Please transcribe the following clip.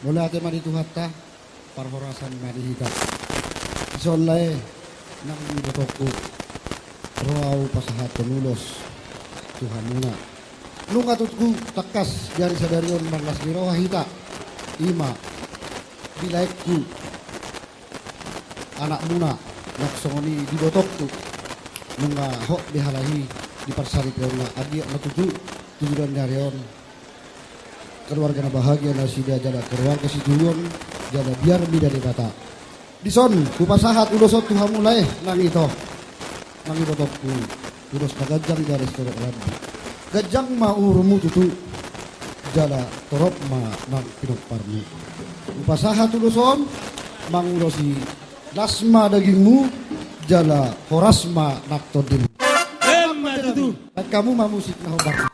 Mula ate manituhatta parhorasan manihita. Isolay nang ibotokku. Roaw pasahat Ulos. Tuhan muna. Nung atutku takas dari sadarion manglas miroha hita. Ima bilaikku anak muna naksongoni dibotokku. Nunga hok dihalahi di parsari keona agi matuju tujuan darion. Keluarga na bahagia na sida jada keluarga si Julion jada biar mida di bata. Dison kupasahat Ulosot Tuhan mulai nang ito. Nang ibotokku. Ulos nagajang dari torok labi. Gajang maurumu tutu jala torop ma nang pinokparmu. Upasahat Uloson mangulosi lasma dagingmu jala horasma naktodin. Itu kamu mau musik na hobar.